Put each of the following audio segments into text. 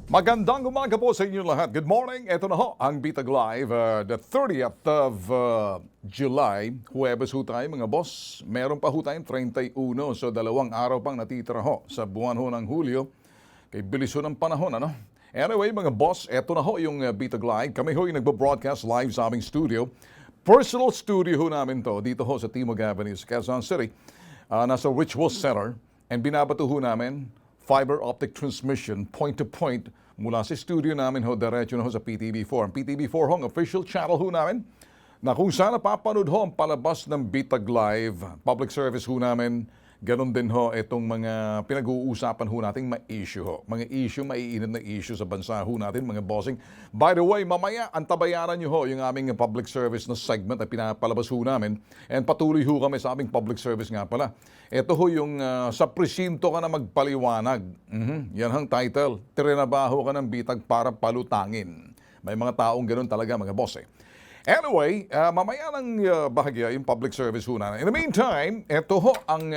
Magandang umaga po sa inyo lahat. Good morning. Ito na ho ang Bitag Live, the 30th of July. Huwebes ho tayo mga boss. Meron pa ho tayong 31. So 2 araw pang natitira ho sa buwan ho ng Hulyo. Kay bilis ho ng panahon, ano? Anyway mga boss, ito na ho yung Bitag Live. Kami ho yung nagbo-broadcast live sa aming studio. Personal studio ho namin to dito ho sa Timog Avenue, sa Quezon City. Nasa Ritual Center. And binabato ho namin fiber optic transmission, point-to-point, mula sa studio namin ho, diretso na ho sa PTV4. Ang PTV4 ho, ang official channel ho namin, na kung saan napapanood ho ang palabas ng Bitag Live, public service ho namin, ganun din ho itong mga pinag-uusapan ho nating ma-issue ho. Mga issue, maiinit na issue sa bansa ho natin, mga bossing. By the way, mamaya, antabayaran nyo ho yung aming public service na segment na pinapalabas ho namin. And patuloy ho kami sa aming public service nga pala. Ito ho yung sa presinto ka na magpaliwanag. Yan ang title. Trinabaho ka ng bitag para palutangin. May mga taong ganun talaga, mga boss eh. Anyway, mamaya ng bahagya yung public service ho na. In the meantime, ito ho ang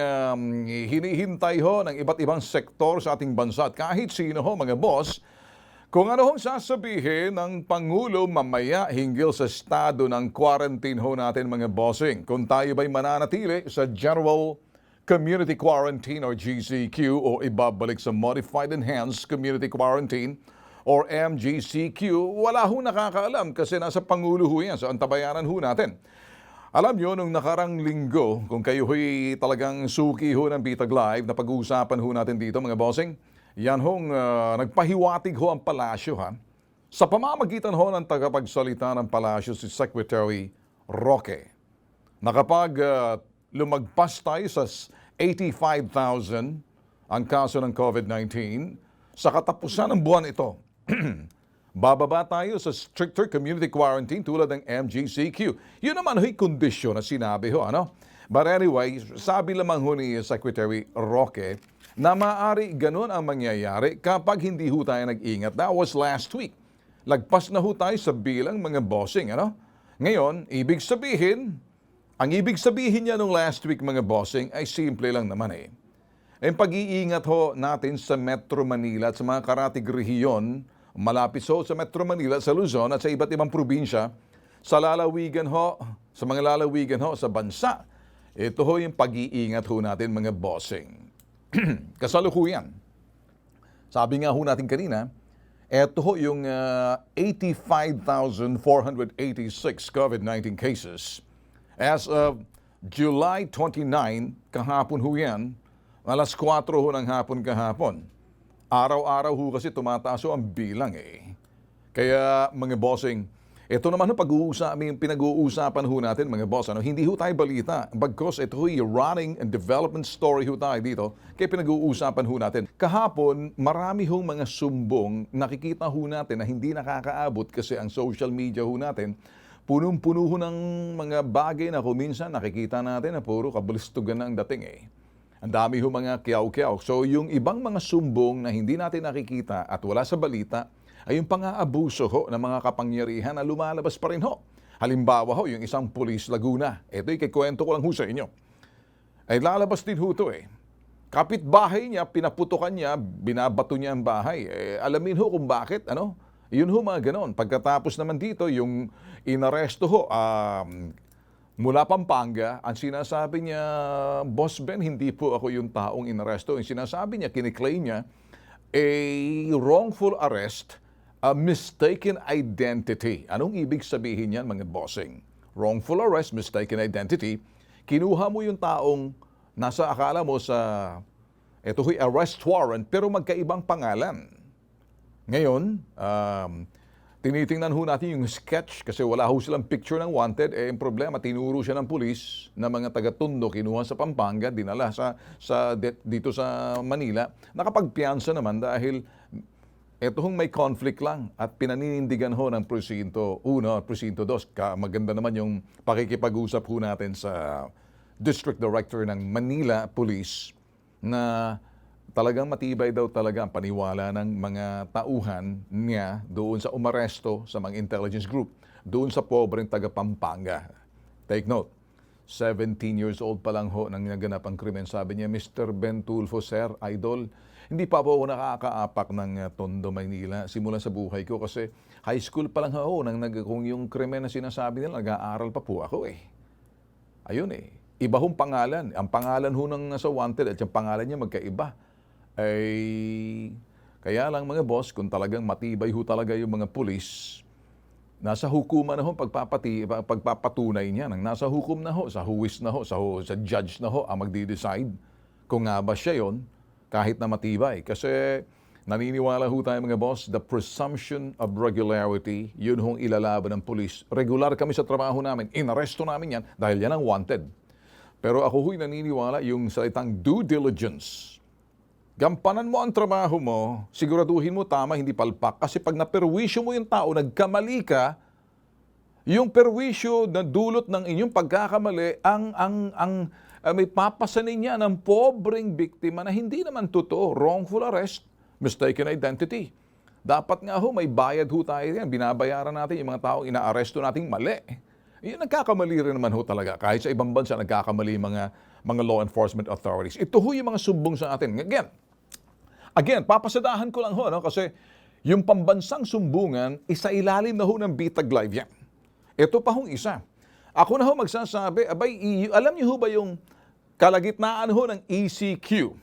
hinihintay ho ng iba't ibang sektor sa ating bansa. At kahit sino ho, mga boss, kung ano hong sasabihin ng Pangulo mamaya hinggil sa estado ng quarantine ho natin, mga bossing. Kung tayo ba'y mananatili sa General Community Quarantine or GCQ o ibabalik sa Modified Enhanced Community Quarantine or MGCQ, wala ho nakakaalam kasi nasa Pangulo ho yan, sa antabayanan ho natin. Alam nyo, nung nakarang linggo, kung kayo ho'y talagang suki ho ng Bitag Live na pag-uusapan ho natin dito, mga bossing, yan hong nagpahiwatig ho ang palasyo ha. Sa pamamagitan ho ng tagapagsalita ng palasyo si Secretary Roque, na kapag lumagpas tayo sa 85,000 ang kaso ng COVID-19, sa katapusan ng buwan ito, bababa tayo sa stricter community quarantine tulad ng MGCQ. Yun naman ho'y kondisyon na sinabi ho, ano? But anyway, sabi lamang ho ni Secretary Roque na maaari ganun ang mangyayari kapag hindi ho tayo nag-ingat. That was last week. Lagpas na ho tayo sa bilang mga bossing, ano? Ngayon, ang ibig sabihin niya nung last week, mga bossing, ay simple lang naman eh. Ang pag-iingat ho natin sa Metro Manila at sa mga karatig rehiyon, malapit ho sa Metro Manila, sa Luzon at sa iba't ibang probinsya, sa lalawigan ho, sa mga lalawigan ho sa bansa. Ito ho yung pag-iingat ho natin, mga bossing. Kasalukuyan. Sabi nga ho natin kanina, ito ho yung 85,486 COVID-19 cases. As of July 29, kahapon ho yan, alas 4 ho ng hapon kahapon. Araw-araw ho kasi tumataas ho ang bilang eh. Kaya mga bossing, ito naman ho pinag-uusapan ho natin mga boss. Hindi ho tayo balita. Bagkos ito ho yung running and development story ho tayo dito. Kaya pinag-uusapan ho natin. Kahapon, marami ho mga sumbong nakikita ho natin na hindi nakakaabot kasi ang social media ho natin punong-puno ho ng mga bagay na kuminsan nakikita natin na puro kabalistugan na ang dating eh. Ang dami ho mga kiyaw-kiyaw. So yung ibang mga sumbong na hindi natin nakikita at wala sa balita ay yung pang-aabuso ho ng mga kapangyarihan na lumalabas pa rin ho. Halimbawa ho, yung isang pulis Laguna. Ito'y kikwento ko lang ho sa inyo. Ay lalabas din ho ito eh. Kapitbahay niya, pinaputukan niya, binabato niya ang bahay. Alamin ho kung bakit, ano? Yun ho mga ganon. Pagkatapos naman dito, yung inaresto ho, mula Pampanga, ang sinasabi niya, Boss Ben, hindi po ako yung taong inaresto. Yung sinasabi niya, kiniklaim niya, a wrongful arrest, a mistaken identity. Anong ibig sabihin yan, mga bossing? Wrongful arrest, mistaken identity. Kinuha mo yung taong nasa akala mo sa, ito ho'y arrest warrant, pero magkaibang pangalan. Ngayon, tinitingnan ho natin yung sketch kasi wala ho silang picture ng wanted. Yung problema, tinuro siya ng pulis na mga taga-Tondo, kinuha sa Pampanga, dinala dito sa Manila. Nakapagpiyansa naman dahil ito hong may conflict lang at pinaninindigan ho ng Presinto 1 at Presinto 2. Maganda naman yung pakikipag-usap ho natin sa District Director ng Manila Police na talagang matibay daw talaga ang paniwala ng mga tauhan niya doon sa umaresto sa mga intelligence group, doon sa pobreng taga Pampanga. Take note. 17 years old pa lang ho nang naganap ang krimen. Sabi niya, Mr. Ben Tulfo, sir, idol, hindi pa po ako nakakaapak ng Tondo, Maynila simula sa buhay ko kasi high school pa lang ho kung yung krimen na sinasabi nila, nag-aaral pa po ako eh. Ayun eh. Iba hong pangalan. Ang pangalan ho ng nasa wanted at yung pangalan niya magkaiba. Ay, kaya lang mga boss, kung talagang matibay ho talaga yung mga pulis, nasa hukuman na ho pagpapatunay niya. Nasa hukom na ho, sa huwis na ho, sa judge na ho ang magdi-decide kung nga ba siya yon kahit na matibay. Kasi naniniwala ho tayo mga boss, the presumption of regularity, yun hong ilalaban ng pulis. Regular kami sa trabaho namin, inaresto namin yan dahil yan ang wanted. Pero ako ho'y naniniwala yung salitang due diligence. Gampanan mo ang trabaho mo, siguraduhin mo tama, hindi palpak. Kasi pag naperwisyo mo yung tao, nagkamali ka, yung perwisyo na dulot ng inyong pagkakamali, may papasanin niya ng pobreng biktima na hindi naman totoo, wrongful arrest, mistaken identity. Dapat nga ho, may bayad ho tayo yan. Binabayaran natin yung mga taong inaaresto nating mali. Yung nagkakamali rin naman ho talaga. Kahit sa ibang bansa, nagkakamali mga law enforcement authorities. Ito ho yung mga sumbong sa atin. Again, papasadahan ko lang ho, no? Kasi yung pambansang sumbungan, isa ilalim na ho ng Bitag Live yan. Ito pa hong isa. Ako na ho magsasabi, alam niyo ho ba yung kalagitnaan ho ng ECQ?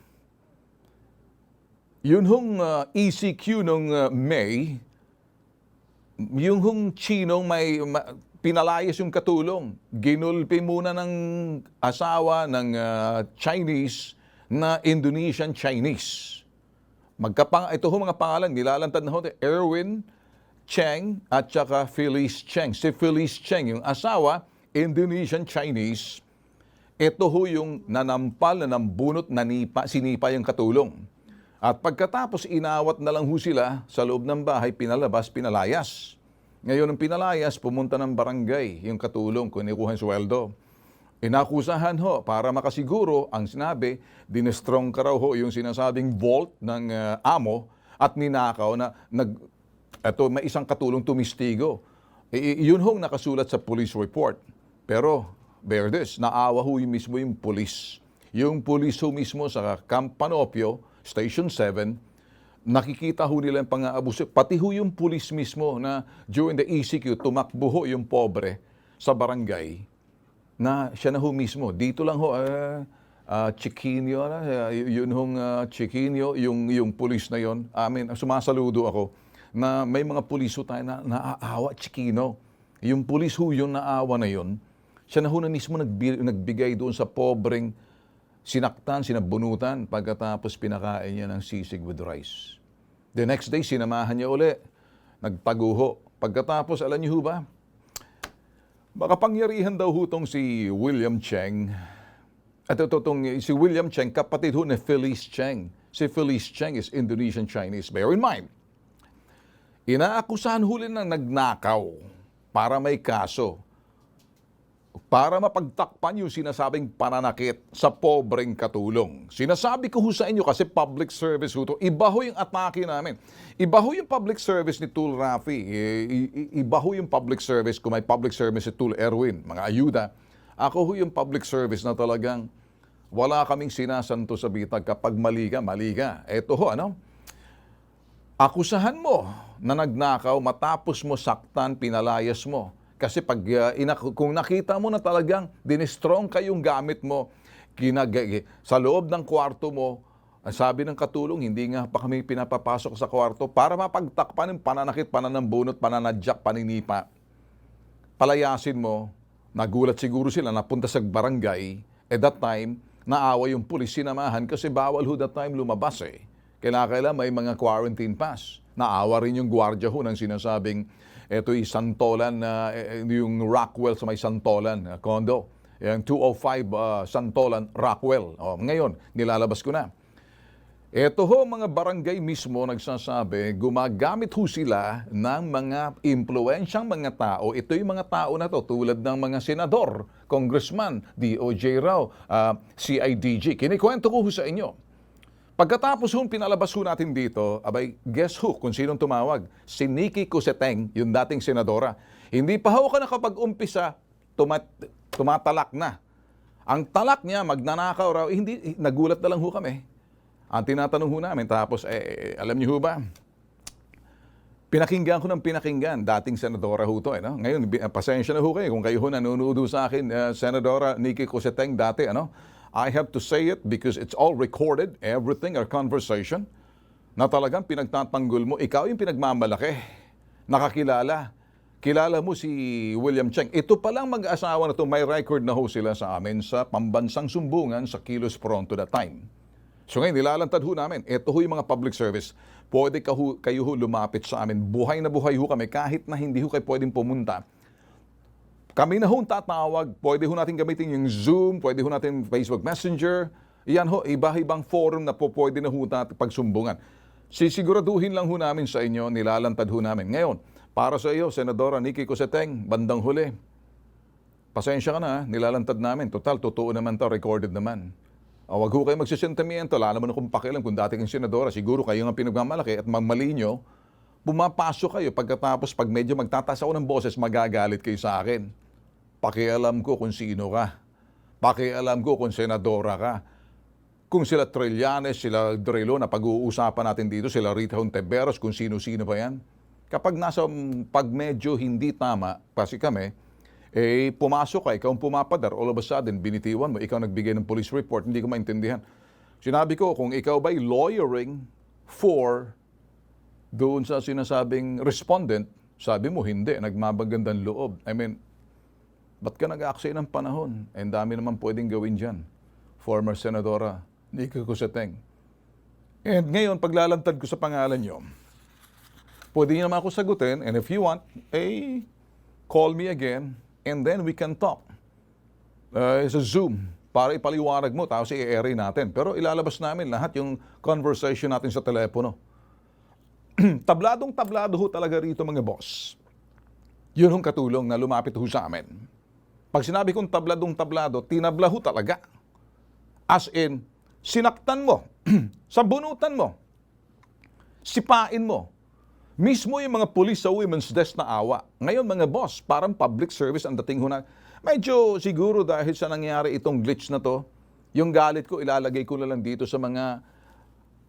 Yun hong ECQ nung May, yung hong Chinong pinalayas yung katulong. Ginulpi muna ng asawa ng Chinese na Indonesian Chinese. Ito ho mga pangalan, nilalantad na ho, Erwin Cheng at saka Felice Cheng. Si Felice Cheng, yung asawa, Indonesian Chinese. Ito ho yung nanampal, nanambunot, sinipa yung katulong. At pagkatapos inawat na lang ho sila sa loob ng bahay, pinalabas, pinalayas. Ngayon ang pinalayas, pumunta ng barangay yung katulong, kunikuha yung sweldo. Inakusahan ho, para makasiguro, ang sinabi, dinestrong ka raw ho yung sinasabing vault ng amo at ninakaw na may isang katulong tumistigo. Yun hong nakasulat sa police report. Pero, bear this, naawa ho mismo yung police. Yung police ho mismo sa Camp Panopio, Station 7, nakikita ho nila yung pang-aabuso. Pati ho yung police mismo na during the ECQ, tumakbo ho yung pobre sa barangay na siya na ho mismo. Dito lang ho, Chiquinho, yun hong Chiquinho, yung police na yun. Sumasaludo ako na may mga pulis ho tayo na naaawa, Chiquino. Yung pulis ho yung naawa na yun, siya na ho na mismo nagbigay doon sa pobreng sinaktan, sinabunutan, pagkatapos pinakain niya ng sisig with rice. The next day, sinamahan niya uli. Nagtaguho. Pagkatapos, alam niyo ho ba? Makapangyarihan daw ho tong si William Cheng. At si William Cheng, kapatid ho ni Felice Cheng. Si Felice Cheng is Indonesian Chinese. Bear in mind, inaakusahan huli ng nagnakaw para may kaso. Para mapagtakpan yung sinasabing pananakit sa pobreng katulong. Sinasabi ko ho sa inyo kasi public service ho to. Iba ho yung atake namin. Iba ho yung public service ni Tul Rafi. Iba ho yung public service kung may public service si Tul Erwin, mga ayuda. Ako ho yung public service na talagang wala kaming sinasanto sa bitag. Kapag mali ka. Eto ho, ano? Akusahan mo na nagnakaw, matapos mo saktan, pinalayas mo. Kasi kung nakita mo na talagang dinistrong kayong gamit mo, sa loob ng kwarto mo, sabi ng katulong, hindi nga pa kami pinapapasok sa kwarto para mapagtakpan ng pananakit, pananambunot, pananadyak, paninipa. Palayasin mo, nagulat siguro sila, napunta sa barangay. At that time, naawa yung pulis, sinamahan kasi bawal ho that time lumabas eh. Kailangan may mga quarantine pass. Naawa rin yung gwardiya ho ng sinasabing ito'y Santolan, yung Rockwell sa may Santolan condo. Yung 205 Santolan, Rockwell. Ngayon, nilalabas ko na. Ito ho, mga barangay mismo nagsasabi, gumagamit ho sila ng mga impluensyang mga tao. Ito yung mga tao na to, tulad ng mga senador, congressman, DOJ raw, CIDG. Kinikwento ko ho sa inyo. Pagkatapos pinalabas ho natin dito, guess who kung sinong tumawag? Si Nikki Cosseteng, yung dating senadora. Hindi pa ho ka nakapag-umpisa, tumatalak na Ang talak niya, magnanakaw raw, hindi, nagulat na lang ho kami. Ang tinatanong ho namin, tapos, alam niyo ho ba, pinakinggan ko ng pinakinggan, dating senadora ho to, no? Ngayon, pasensya na ho kayo kung kayo ho nanonood ho sa akin, Senadora Nikki Cosseteng dati, ano? I have to say it because it's all recorded, everything, our conversation, na talagang pinagtatanggol mo, ikaw yung pinagmamalaki, nakakilala. Kilala mo si William Cheng. Ito palang mag-asawa na to, may record na ho sila sa amin sa pambansang sumbungan sa Kilos Pronto that time. So ngayon, nilalantad ho namin, ito ho yung mga public service. Pwede kayo ho lumapit sa amin. Buhay na buhay ho kami kahit na hindi ho kayo pwedeng pumunta. Kami na ho tatawag. Pwede ho natin gamitin yung Zoom, pwede ho natin Facebook Messenger. Yan ho, iba-ibang forum na po pwede na ho natin pagsumbungan. Sisiguraduhin lang ho namin sa inyo, nilalantad ho namin. Ngayon, para sa iyo, Senadora Nikki Cosseteng, bandang huli. Pasensya ka na, nilalantad namin. Total, totoo naman to, recorded naman. Wag ho kayo magsisentimiento, lalo naman kung pakialam kung dati kang senadora, siguro kayo nga pinagmamalaki at mamali nyo, pumapasok kayo pagkatapos pag medyo magtataas ako ng boses, magagalit kayo sa akin. Pakialam ko kung sino ka. Pakialam ko kung senadora ka. Kung sila Trillanes, sila Drelo na pag-uusapan natin dito, sila Rita Hontiveros, kung sino-sino pa yan. Kapag pag medyo hindi tama, kasi kami, pumasok ka, ikaw ang pumapadar, all of a sudden, binitiwan mo, ikaw nagbigay ng police report, hindi ko maintindihan. Sinabi ko, kung ikaw ba'y lawyering for doon sa sinasabing respondent, sabi mo, hindi, nagmabagandang loob. I mean, ba't ka nag-aaksay ng panahon? Ang dami naman pwedeng gawin dyan. Former Senadora Nikki Cosseteng. And ngayon, paglalantad ko sa pangalan nyo, pwede niyo naman ako sagutin, and if you want, call me again, and then we can talk. Sa Zoom, para ipaliwanag mo, tapos i-airy natin. Pero ilalabas namin lahat yung conversation natin sa telepono. Tabladong-tablado ho talaga rito mga boss. Yun yung katulong na lumapit ho sa amin. Pag sinabi kong tabladong-tablado, tinabla ho talaga. As in, sinaktan mo, sabunutan mo, sipain mo. Mismo yung mga pulis sa women's desk na awa. Ngayon mga boss, parang public service ang dating ho na. Medyo siguro dahil sa nangyari itong glitch na to, yung galit ko ilalagay ko na lang dito sa mga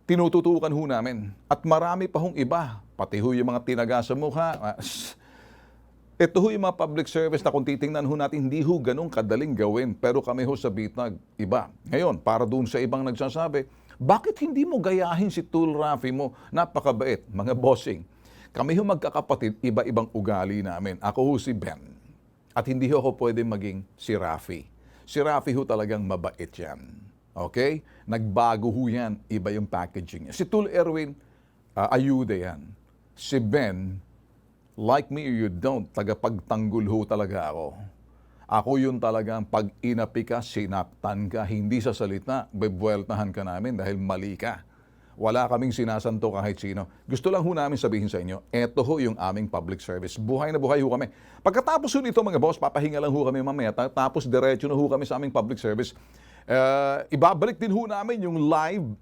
tinututukan ho namin. At marami pa hong iba, pati ho yung mga tinaga sa mukha. Ito ho yung mga public service na kung titingnan ho natin, hindi ho ganun kadaling gawin. Pero kami ho sa Bitag, iba. Ngayon, para doon sa ibang nagsasabi, bakit hindi mo gayahin si Tul Rafi mo? Napakabait, mga bossing. Kami ho magkakapatid, iba-ibang ugali namin. Ako ho si Ben. At hindi ho ako pwede maging si Rafi. Si Rafi ho talagang mabait yan. Okay? Nagbago ho yan. Iba yung packaging niya. Si Tul Erwin, ayuda yan. Si Ben, like me or you don't, tagapagtanggol ho talaga ako. Ako yun talagang pag inapi ka, sinaktan ka, hindi sa salita, bebueltahan ka namin dahil mali ka. Wala kaming sinasanto kahit sino. Gusto lang ho namin sabihin sa inyo, eto ho yung aming public service. Buhay na buhay ho kami. Pagkatapos ho nito mga boss, papahinga lang ho kami mamaya, tapos diretso na ho kami sa aming public service. Ibabalik din ho namin yung live.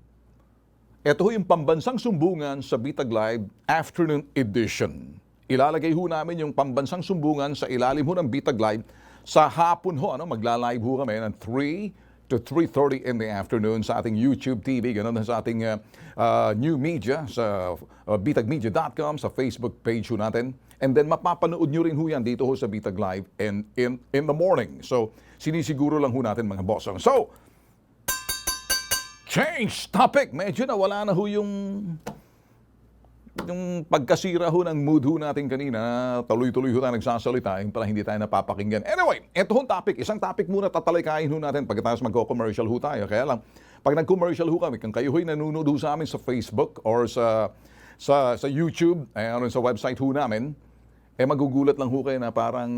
Eto ho yung pambansang sumbungan sa Bitag Live Afternoon Edition. Ilalagay ho namin yung pambansang sumbungan sa ilalim ho ng Bitag Live. Sa hapon ho, magla-live ho kami ng 3 to 3:30 in the afternoon sa ating YouTube TV, ganun na sa ating new media, sa bitagmedia.com, sa Facebook page ho natin. And then mapapanood nyo rin ho yan dito ho sa Bitag Live and in the morning. So, sinisiguro lang ho natin mga boss. So, change topic. Medyo nawala na ho yung pagkasira ho ng mood ho natin kanina, tuloy-tuloy ho tayo nagsasalita, yung pala hindi tayo napapakinggan. Anyway, ito hong topic, isang topic muna tatalikayin ho natin pagkatapos magko-commercial ho tayo. Kaya lang, pag nag-commercial ho kami, kung kayo ho'y nanonood ho sa amin sa Facebook or sa YouTube, or sa website ho namin, magugulat lang ho kayo na parang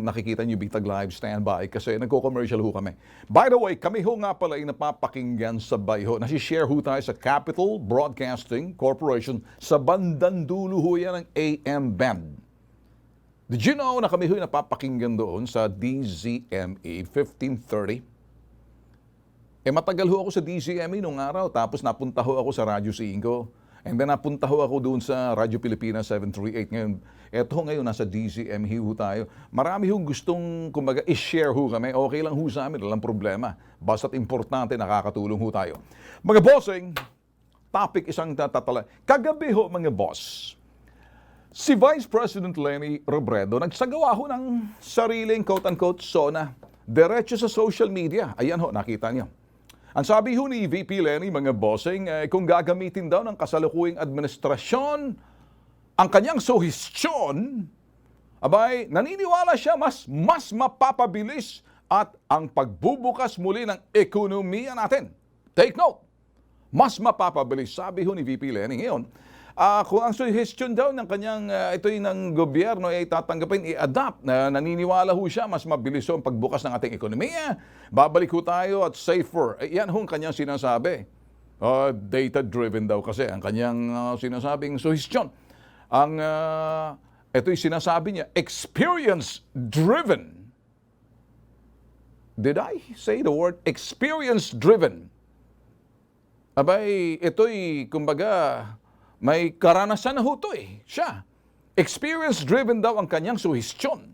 nakikita nyo Bitag Live standby kasi nagko-commercial ho kami. By the way, kami ho nga pala ay napapakinggan sabay ho. Nasishare ho tayo sa Capital Broadcasting Corporation sa bandang dulo ho yan ng AM band. Did you know na kami ho ay napapakinggan doon sa DZME 1530? Matagal ho ako sa DZME nung araw tapos napunta ho ako sa Radyo 5. And then napunta ho ako doon sa Radyo Pilipinas 738 ngayon. Eto ngayon, nasa DZMH ho tayo. Marami hong gustong, kumbaga, i-share ho kami. Okay lang ho sa amin, walang problema. Basta't importante, nakakatulong ho tayo. Mga bossing, topic isang tatatala. Kagabi ho, mga boss, si Vice President Leni Robredo nagsagawa ho ng sariling quote-unquote SONA. Diretso sa social media. Ayan ho, nakita niyo. Ang sabi ho ni VP Leni, mga bossing, kung gagamitin daw ng kasalukuyang administrasyon ang kanyang suhestyon, abay, naniniwala siya mas mapapabilis at ang pagbubukas muli ng ekonomiya natin. Take note, mas mapapabilis, sabi ho ni VP Leni ngayon. Kung ang suggestion daw ng kanyang, ito'y ng gobyerno ay tatanggapin, i-adapt, na naniniwala ho siya, mas mabilis ho ang pagbukas ng ating ekonomiya, babalik ho tayo at safer. Yan ho ang kanyang sinasabi. Data-driven daw kasi ang kanyang sinasabing suggestion. Ito'y sinasabi niya, experience-driven. Did I say the word experience-driven? Abay, ito'y, kumbaga, may karanasan na ho ito siya. Experience-driven daw ang kanyang suhestyon.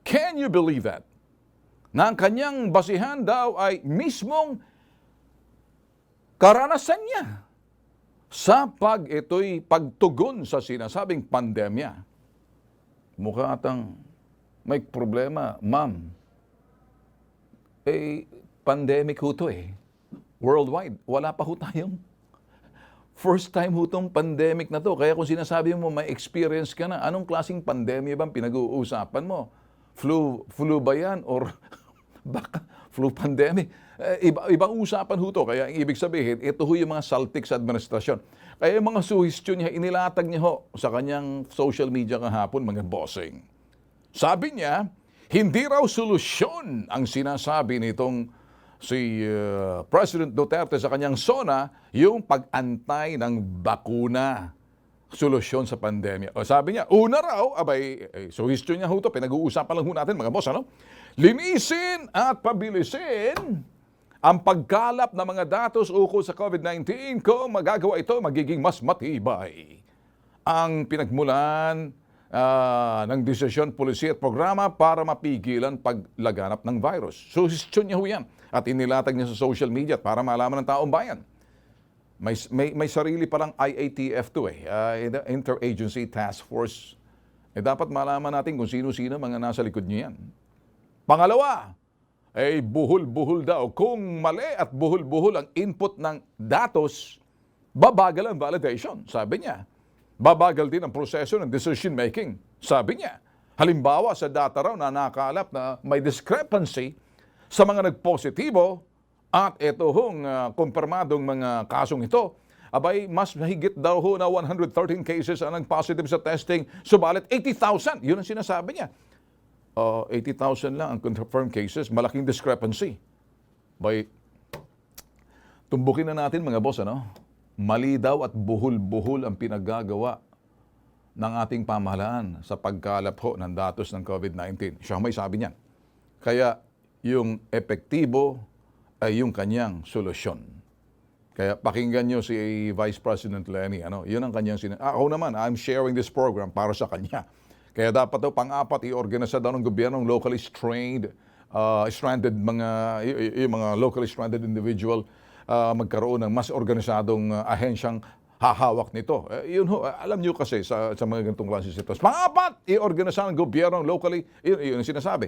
Can you believe that? Na ang kanyang basihan daw ay mismong karanasan niya sa ito'y pagtugon sa sinasabing pandemya. Mukha atang may problema, ma'am. Pandemic ho ito worldwide. Wala pa ho tayong first time ho itong pandemic na to. Kaya kung sinasabi mo may experience ka na, anong klaseng pandemya bang pinag-uusapan mo? Flu ba yan? Or baka flu pandemic? Ibang usapan ho to. Kaya ang ibig sabihin, ito ho yung mga saltik sa administrasyon. Kaya yung mga suhestyon niya, inilatag niya ho sa kanyang social media kahapon, mga bossing. Sabi niya, hindi raw solusyon ang sinasabi nitong si President Duterte sa kanyang SONA, yung pag-antay ng bakuna, solusyon sa pandemya. O sabi niya, una raw, suggestion niya ho ito, pinag-uusapan lang ho natin mga boss, linisin at pabilisin ang pagkalap ng mga datos ukol sa COVID-19. Kung magagawa ito, magiging mas matibay ang pinagmulan ng desisyon, polisiya at programa para mapigilan paglaganap ng virus. Suggestion niya ho yan. At inilatag niya sa social media para malaman ng taong bayan. May sarili palang IATF to Interagency Task Force. Dapat malaman natin kung sino-sino mga nasa likod niya yan. Pangalawa, buhol-buhol daw. Kung mali at buhol-buhol ang input ng datos, babagal ang validation, sabi niya. Babagal din ang proseso ng decision making, sabi niya. Halimbawa, sa data raw na nakalap na may discrepancy sa mga nagpositibo at ito hong kumpirmadong mga kasong ito, mas mahigit daw ho na 113 cases ang nag-positive sa testing, subalit 80,000. Yun ang sinasabi niya. 80,000 lang ang confirmed cases, malaking discrepancy. Tumbukin na natin mga boss, mali daw at buhol-buhol ang pinaggagawa ng ating pamahalaan sa pagkalap ho ng datos ng COVID-19. Siya may sabi niyan. Kaya yung epektibo ay yung kanyang solusyon. Kaya pakinggan nyo si Vice President Leni. Yun ang kanyang ako naman, I'm sharing this program para sa kanya. Kaya dapat daw pang-apat, i-organisa daw ng gobyerno ng locally stranded mga locally stranded individual magkaroon ng mas organisadong ahensyang hahawak nito. Yun ho, alam nyo kasi sa mga ganitong klase sitwasyon. Pang-apat, i-organisa ng gobyerno locally, yun ang sinasabi,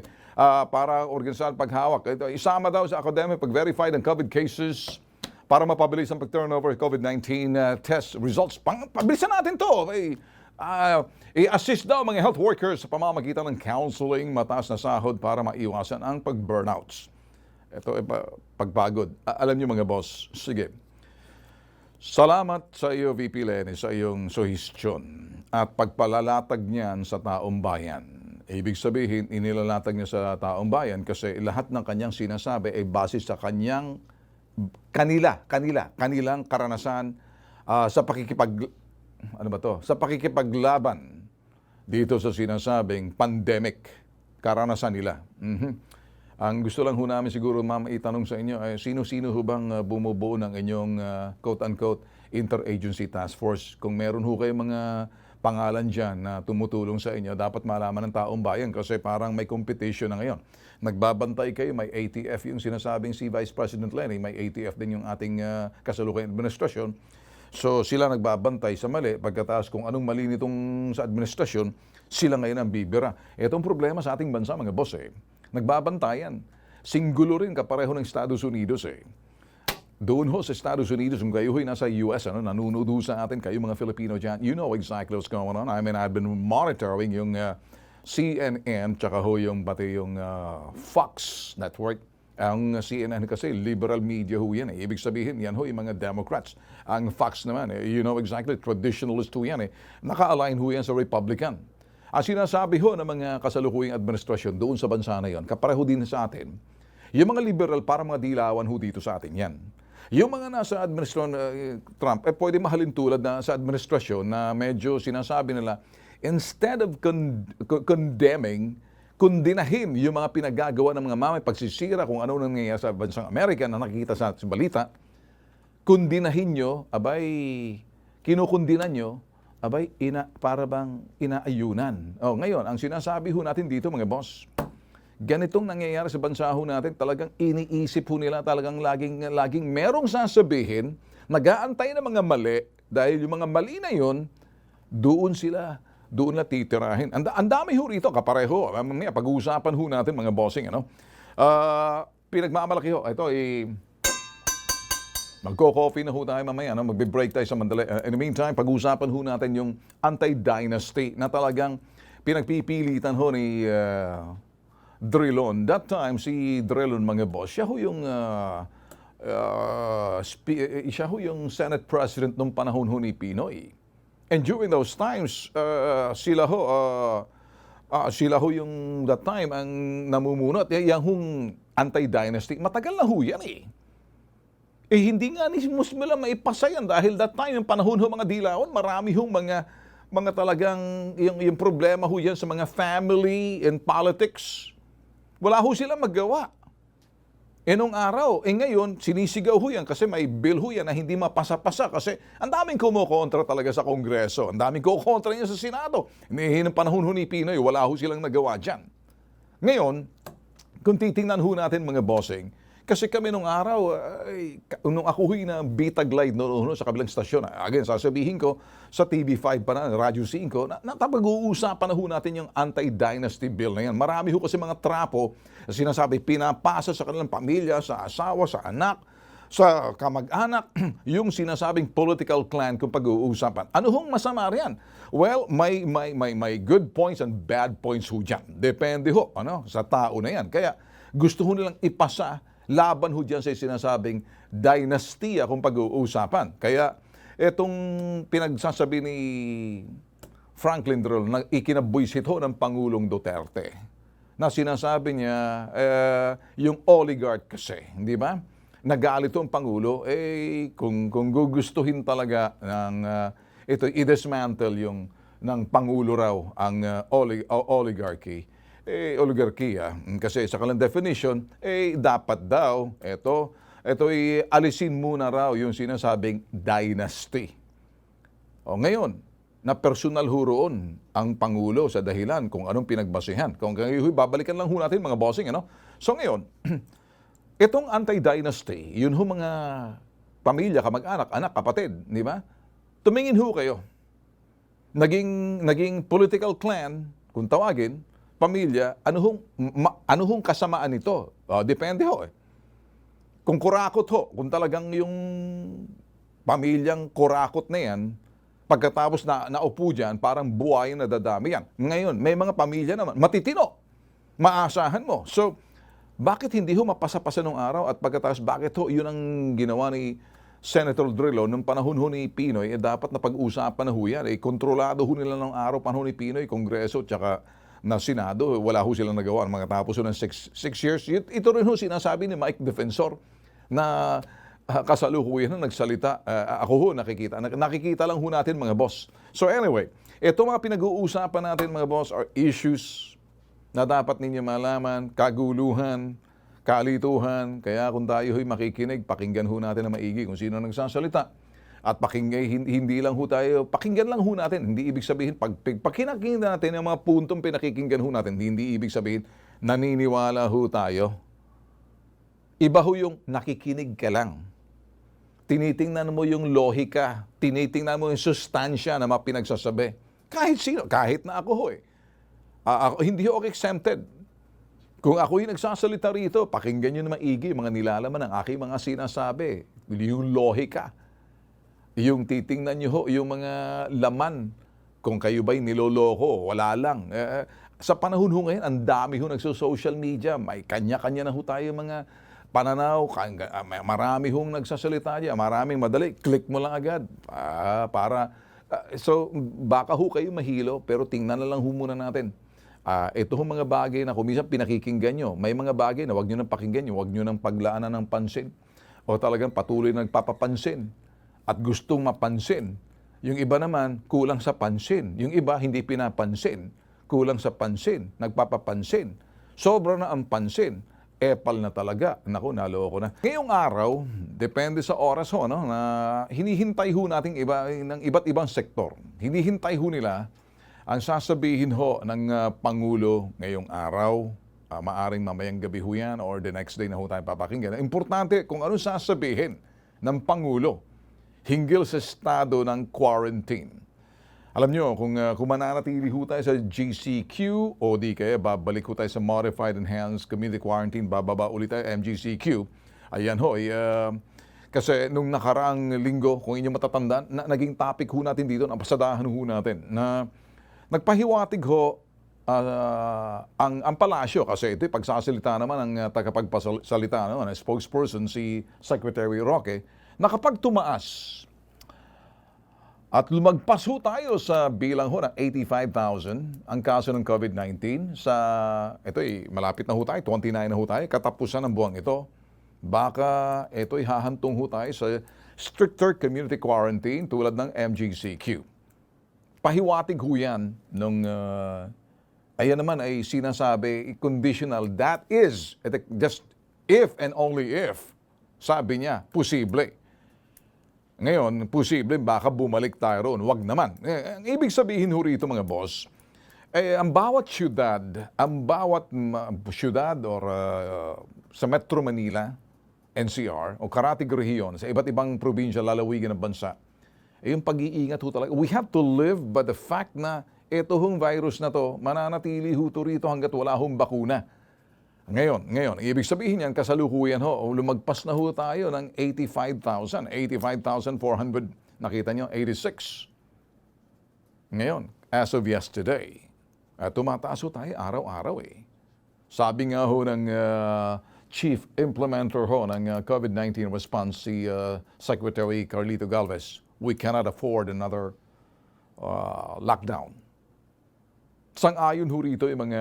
para organisahan paghawak. Ito, isama daw sa academic pag-verify ng COVID cases para mapabilis ang pag-turnover COVID-19 test results. Pabilisan natin to. I-assist daw mga health workers sa pamamagitan ng counseling, mataas na sahod para maiwasan ang pag-burnouts. Ito, pagpagod. Alam nyo mga boss, sige. Salamat sa iyo, VP Leni, sa iyong suhestyon at pagpalalatag niyan sa taong bayan. Ibig sabihin, inilalatag niya sa taong bayan kasi lahat ng kanyang sinasabi ay base sa kanilang karanasan sa sa pakikipaglaban dito sa sinasabing pandemic, karanasan nila. Ang gusto lang ho namin siguro, ma'am, itanong sa inyo, sino-sino ho bang bumubuo ng inyong quote-unquote interagency task force? Kung meron ho kayong mga pangalan dyan na tumutulong sa inyo, dapat malaman ng taong bayan kasi parang may competition na ngayon. Nagbabantay kayo, may ATF yung sinasabing si Vice President Lenny, may ATF din yung ating kasalukuyang administrasyon. So sila nagbabantay sa mali, pagkatapos kung anong mali nitong sa administrasyon, sila ngayon ang bibira. Itong problema sa ating bansa, mga boss, nagbabantayan. Singgulo rin kapareho ng Estados Unidos Doon ho sa Estados Unidos, kung kayo ho'y nasa US, nanonood ho sa atin, kayo mga Filipino dyan, you know exactly what's going on. I mean, I've been monitoring yung CNN, tsaka ho yung pati yung Fox Network. Ang CNN kasi, liberal media ho yan. Ibig sabihin, yan ho yung mga Democrats. Ang Fox naman, you know exactly, traditionalist ho yan. Naka-align ho yan sa Republican. Ang sinasabi ho ng mga kasalukuyang administrasyon doon sa bansa na yon, kapareho din sa atin, yung mga liberal para mga dilawan ho dito sa atin yan. Yung mga nasa administrasyon Trump, pwede mahalin tulad na sa administrasyon na medyo sinasabi nila, instead of condemning, kundinahin yung mga pinagagawa ng mga mamay, pagsisira kung ano nangyayari sa bansang Amerika na nakikita sa balita, kundinahin nyo, kinukundinan nyo, para bang inaayunan. Ngayon, ang sinasabi ho natin dito, mga boss, ganitong nangyayari sa bansa ho natin, talagang iniisip ho nila, talagang laging merong sasabihin, nag-aantay ng mga mali, dahil yung mga mali na yon, doon na titirahin. Ang dami ho rito, kapareho. Mamaya, pag-uusapan ho natin, mga bossing, pinagmamalaki ho, ito, magko-coffee na ho tayo mamaya, magbe-break tayo sa mandali. In the meantime, pag-usapan ho natin yung anti-dynasty na talagang pinagpipilitan ho ni Drilon. That time, si Drilon, mga boss, siya ho yung Senate President nung panahon ho ni Pinoy. And during those times, sila ho yung that time ang namumunot. Yang hong anti-dynasty, matagal na ho yan hindi nga ni Musmila maipasa yan dahil that time, yung panahon ho mga dilawan, marami hong mga talagang yung problema ho yan sa mga family and politics. Wala ho silang magawa. Nung araw, ngayon, sinisigaw ho yan kasi may bill ho yan na hindi mapasa-pasa kasi ang daming kumukontra talaga sa Kongreso. Ang daming kukontra niya sa Senado. Ng panahon ho ni Pinoy, wala ho silang nagawa dyan. Ngayon, kung titingnan ho natin mga bossing, kasi kami nung araw, nung ako huy na Beta Glide noon sa kabilang stasyon, again, sasabihin ko, sa TV5 pa na, Radyo 5, napag-uusapan na ho natin yung anti-dynasty bill na yan. Marami ho kasi mga trapo, sinasabi, pinapasa sa kanilang pamilya, sa asawa, sa anak, sa kamag-anak, yung sinasabing political clan kung pag-uusapan. Ano hong masama riyan? Well, may good points and bad points ho dyan. Depende ho, sa tao na yan. Kaya gusto ho nilang ipasa laban ho dyan sa sinasabing dynastiya kung pag-uusapan. Kaya itong pinagsasabi ni Franklin Drilon na ikinabwisit ho ng Pangulong Duterte na sinasabi niya yung oligarch kasi, hindi ba? Nagalit ang Pangulo, kung gugustuhin talaga ng ito i-dismantle yung ng Pangulo raw ang oligarchy. Oligarkiya. Kasi sa kanilang definition, dapat daw, ito alisin muna raw yung sinasabing dynasty. Ngayon, na personal ho roon ang Pangulo sa dahilan kung anong pinagbasihan. Kung babalikan lang ho natin mga bossing, So ngayon, itong anti-dynasty, yun ho mga pamilya, kamag-anak, anak, kapatid, di ba? Tumingin ho kayo. Naging political clan, kung tawagin, pamilya, ano hong kasamaan nito? Depende ho Kung kurakot ho, kung talagang yung pamilyang kurakot na yan, pagkatapos na naupo dyan, parang buhay na dadami yan. Ngayon, may mga pamilya naman, matitino, maasahan mo. So, bakit hindi ho mapasa-pasa nung araw at pagkatapos bakit ho yun ang ginawa ni Senator Drilon nung panahon ho ni Pinoy, dapat na pag-usapan na ho yan. Kontrolado ho nila ng araw panahon ni Pinoy, Kongreso, tsaka na Senado, wala ho silang nagawa mga tapos ng 6 years. Ito rin ho sinasabi ni Mike Defensor na kasalukuyan na nagsalita. Ako ho nakikita lang ho natin mga boss. So anyway, ito mga pinag-uusapan natin mga boss are issues na dapat ninyo malaman, kaguluhan, kalituhan. Kaya kung tayo ho'y makikinig, pakinggan ho natin na maigi kung sino nagsasalita. At hindi lang ho tayo, pakinggan lang ho natin. Hindi ibig sabihin, pag pakinggan natin ang mga puntong pinakikinggan ho natin, hindi ibig sabihin, naniniwala ho tayo. Iba ho yung nakikinig ka lang. Tinitingnan mo yung lohika, tinitingnan mo yung sustansya na mga pinagsasabi. Kahit sino, kahit na ako ho eh. Hindi ho ako exempted. Kung ako'y nagsasalita rito, pakinggan nyo na maigi mga nilalaman ng aking mga sinasabi. Yung lohika. Yung titingnan nyo ho, yung mga laman. Kung kayo ba'y niloloko, wala lang. Sa panahon ho ngayon, ang dami ho nagso-social media. May kanya-kanya na ho tayo mga pananaw. Marami hong nagsasalita dyan. Maraming madali. Click mo lang agad. So, baka ho kayo mahilo, pero tingnan na lang ho muna natin. Ito ho mga bagay na kuminsan pinakikinggan nyo. May mga bagay na huwag nyo nang pakinggan nyo, huwag nyo nang paglaanan ng pansin. O talagang patuloy nagpapapansin at gustong mapansin. Yung iba naman, kulang sa pansin. Yung iba, hindi pinapansin. Kulang sa pansin, nagpapapansin. Sobra na ang pansin. Epal na talaga. Naku, naloko na. Ngayong araw, depende sa oras ho, no, na hinihintay ho nating ng iba't ibang sektor. Hinihintay ho nila ang sasabihin ho ng Pangulo ngayong araw. Maaring mamayang gabi ho yan or the next day na ho tayo papakinggan. Importante kung ano sasabihin ng Pangulo hinggil sa estado ng quarantine. Alam nyo, kung mananatili ho tayo sa GCQ o di kaya babalik ho tayo sa Modified Enhanced Community Quarantine, bababa ulit tayo MGCQ. Ayan ho, kasi nung nakaraang linggo, kung inyong matatandaan, naging topic ho natin dito, napasadahan ho natin, na nagpahiwatig ho ang palasyo, kasi ito pagsasalita naman ang tagapagpasalita naman, ang spokesperson si Secretary Roque, na kapag tumaas at lumagpas ho tayo sa bilang ho ng 85,000 ang kaso ng COVID-19 malapit na ho tayo, 29 na ho tayo, katapusan ng buwang ito. Baka ito'y hahantong ho tayo sa stricter community quarantine tulad ng MGCQ. Pahiwatig ho yan nung, ayan naman ay sinasabi, conditional, that is, just if and only if, sabi niya, posible. Ngayon, posible, baka bumalik tayo roon. Wag naman. Ang ibig sabihin ho rito mga boss, ang bawat syudad or sa Metro Manila, NCR, o karatig rehiyon, sa iba't ibang probinsya, lalawigan ng bansa, yung pag-iingat ho talaga. We have to live by the fact na ito hong virus na to, mananatili ho to rito hanggat wala hong bakuna. Ngayon, ibig sabihin yan, kasalukuyan ho, lumagpas na ho tayo ng 85,400, nakita nyo, 86. Ngayon, as of yesterday, tumataas ho tayo araw-araw eh. Sabi nga ho ng Chief Implementer ho ng COVID-19 response, si Secretary Carlito Galvez, we cannot afford another lockdown. Sang-ayon ho rito yung mga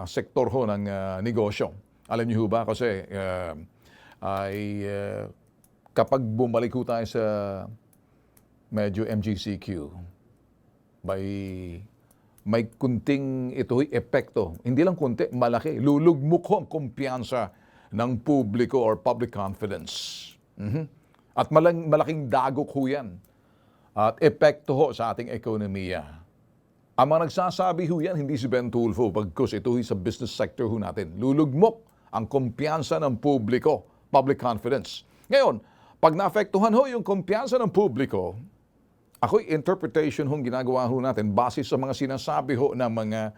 sektor ho ng negosyo. Alam niyo ho ba kasi kapag bumalik ho tayo sa medyo MGCQ, may kunting ito'y epekto. Hindi lang kunti, malaki. Lulugmok ho ang kumpiyansa ng publiko or public confidence. At malaking dagok ho yan. At epekto ho sa ating ekonomiya. Ang mga nagsasabi ho yan, hindi si Ben Tulfo, bagkus ito sa business sector ho natin. Lulugmok ang kumpiyansa ng publiko, public confidence. Ngayon, pag naapektuhan ho yung kumpiyansa ng publiko, ako'y interpretation hong ginagawa ho natin base sa mga sinasabi ho ng mga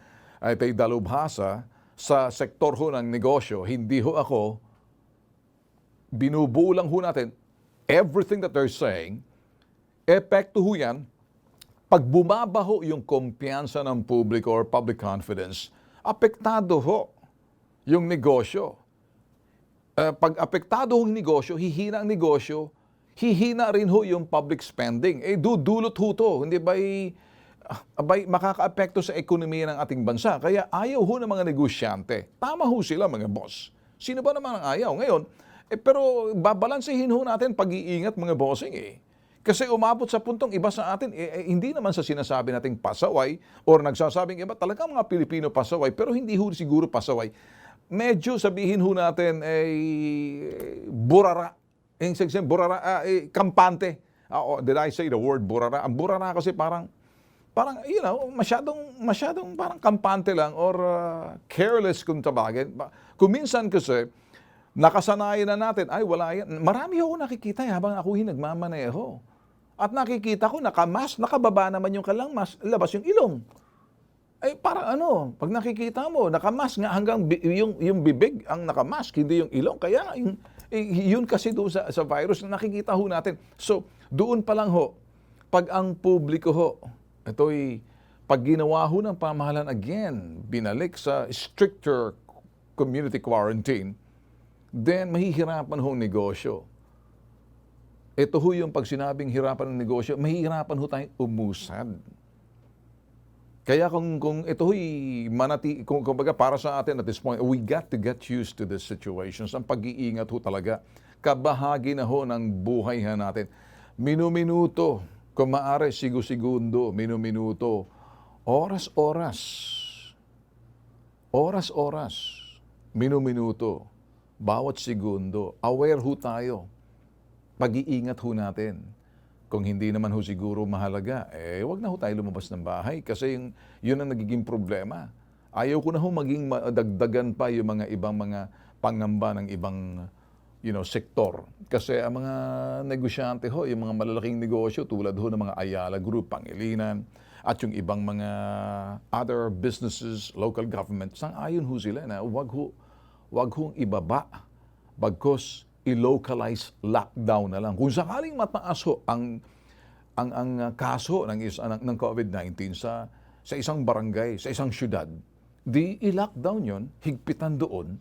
dalubhasa sa sektor ho ng negosyo. Hindi ho ako, binubuo lang ho natin everything that they're saying, epekto ho yan. Pag bumabaho yung kumpiyansa ng publiko or public confidence, apektado ho yung negosyo. Pag apektado ho yung negosyo, hihina ang negosyo, hihina rin ho yung public spending. Dudulot ho to. Hindi ba'y makaka-apekto sa ekonomiya ng ating bansa. Kaya ayaw ho ng mga negosyante. Tama ho sila mga boss. Sino ba naman ang ayaw? Ngayon, pero babalansehin ho natin pag-iingat mga bossing eh. Kasi umabot sa puntong iba sa atin, hindi naman sa sinasabi nating pasaway or nagsasabing iba, talagang mga Pilipino pasaway, pero hindi ho siguro pasaway. medyo sabihin ho natin ay burara. Burara, kampante. Did I say the word burara? Ang burara kasi parang masyadong parang kampante lang or careless kung tawagin. Kung minsan kasi, nakasanayan na natin, ay wala yan. Marami ako nakikita habang ako nagmamaneho. At nakikita ko, nakababa naman yung kalangmas, labas yung ilong. Ay parang pag nakikita mo, nakamas nga hanggang yung bibig ang nakamask, hindi yung ilong. Kaya yun kasi doon sa virus na nakikita ho natin. So, doon pa lang ho, pag ang publiko ho, pag ginawa ho ng pamahalaan again, binalik sa stricter community quarantine, then mahihirapan ho negosyo. Ito ho yung pag sinabing hirapan ng negosyo, mahihirapan ho tayong umusad. Kaya kung ito ho'y kumbaga para sa atin at this point, we got to get used to this situations. Ang pag-iingat ho talaga, kabahagi na ho ng buhay natin. Minuminuto, kung maaari, segundo, minuminuto, oras-oras, minuminuto, bawat segundo, aware ho tayo. Pag-iingat ho natin. Kung hindi naman ho siguro mahalaga, wag na ho tayo lumabas ng bahay kasi yun ang nagiging problema. Ayaw ko na ho maging madagdagan pa yung mga ibang mga pangamba ng ibang sektor. Kasi ang mga negosyante ho, yung mga malalaking negosyo tulad ho ng mga Ayala Group, Pangilinan, at yung ibang mga other businesses, local government, sang-ayon ho sila na wag hong ibaba. Bagkus i-localize lockdown na lang. Kung sakaling mataas ho ang kaso ng COVID-19 sa isang barangay, sa isang syudad, di i-lockdown yon, higpitan doon.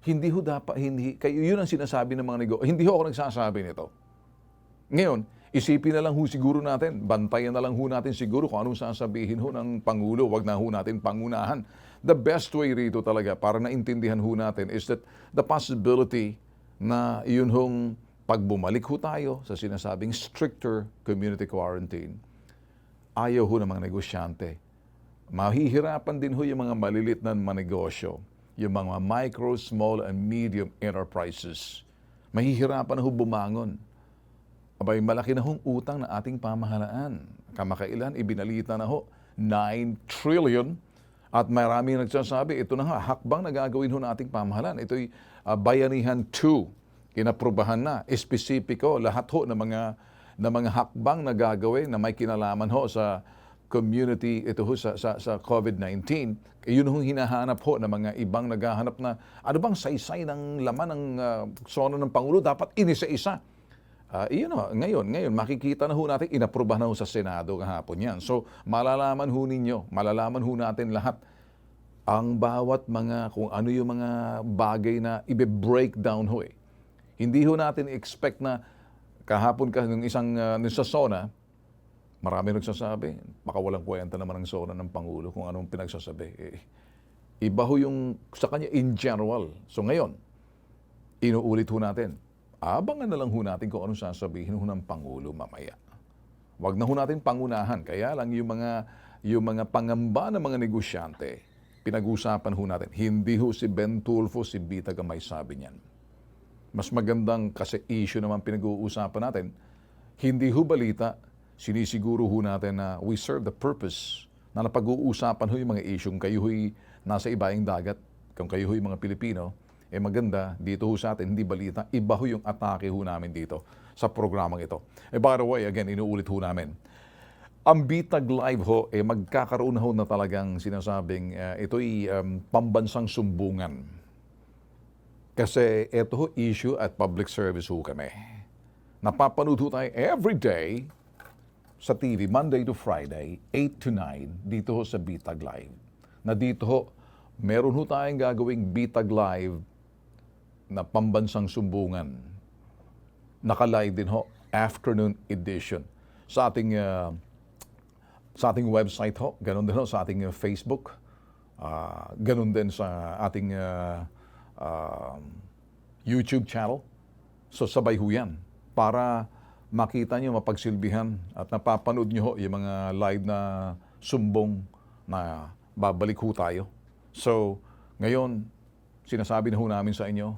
Hindi ho dapat, kayo yun ang sinasabi ng mga negosyo. Hindi ho ako nagsasabi nito. Ngayon, isipin na lang ho siguro natin, bantayan na lang ho natin siguro kung anong sasabihin ho ng Pangulo, wag na ho natin pangunahan. The best way rito talaga para naintindihan ho natin is that the possibility na yun hong pag bumalik ho tayo sa sinasabing stricter community quarantine, ayaw ho ng mga negosyante. Mahihirapan din ho yung mga malilit na manegosyo, yung mga micro, small, and medium enterprises. Mahihirapan na ho bumangon. Abay, malaki na hong utang na ating pamahalaan. Kamakailan, ibinalita na ho, 9 trillion. At maraming nagsasabi, ito na nga, hakbang na gagawin ho na ating pamahalaan. Ito'y Bayanihan 2, inaprubahan na, espesipiko, lahat ho ng mga hakbang na gagawin na may kinalaman ho sa community, ito ho sa COVID-19. Yun hong hinahanap ho ng mga ibang naghahanap na, ano bang saysay ng laman ng sono ng Pangulo, dapat inisa-isa. Ngayon, makikita na ho natin, inaprubahan na ho sa Senado kahapon yan. So, malalaman ho natin lahat ang bawat mga, kung ano yung mga bagay na ibe-breakdown ho . Hindi ho natin expect na kahapon ng isang sa SONA, marami nagsasabi, baka walang kwenta naman ang SONA ng Pangulo kung anong pinagsasabi. Iba ho yung sa kanya in general. So ngayon, inuulit ho natin, abangan na lang ho natin kung anong sasabihin ho ng Pangulo mamaya. Wag na ho natin pangunahan. Kaya lang yung mga pangamba ng mga negosyante, pinag-usapan ho natin. Hindi ho si Ben Tulfo, si Bita Gamay sabi niyan. Mas magandang kasi issue naman pinag-uusapan natin. Hindi ho balita, sinisiguro ho natin na we serve the purpose na napag-uusapan ho yung mga issue. Kung kayo ho'y nasa ibaing dagat, kung kayo ho'y mga Pilipino, maganda, dito ho sa atin, hindi balita, iba ho yung atake ho namin dito sa programang ito. By the way, again, inuulit ho namin. Ang Bitag Live ho, magkakaroon ho na talagang sinasabing ito'y pambansang sumbungan. Kasi ito ho issue at public service ho kami. Napapanood ho tayo every day sa TV, Monday to Friday, 8 to 9, dito ho sa Bitag Live. Na dito ho, meron ho tayong gagawing Bitag Live na pambansang sumbungan. Naka-live din ho, afternoon edition. Sa ating website ho, ganun din ho sa ating Facebook, ganun din sa ating YouTube channel. So sabay ho yan para makita nyo, mapagsilbihan at napapanood nyo ho yung mga live na sumbong na babalik ho tayo. So ngayon, sinasabi na ho namin sa inyo,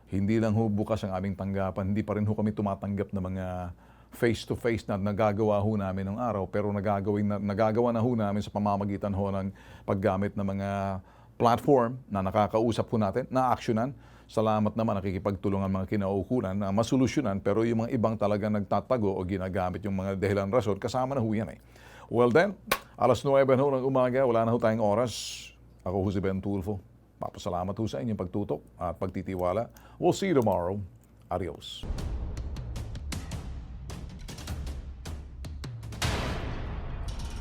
hindi lang ho bukas ang aming tanggapan, hindi pa rin ho kami tumatanggap ng mga face-to-face na nagagawa ho namin ng araw, pero nagagawa na ho namin sa pamamagitan ho ng paggamit ng mga platform na nakakausap ho natin, na-actionan. Salamat naman, nakikipagtulungan mga kinaukulan na masolusyonan, pero yung mga ibang talaga nagtatago o ginagamit yung mga dahilan rason, kasama na ho yan eh. Well then, 9:09 ho ng umaga, wala na ho tayong oras. Ako ho si Ben Tulfo. Papasalamat ho sa inyong pagtutok at pagtitiwala. We'll see you tomorrow. Adios.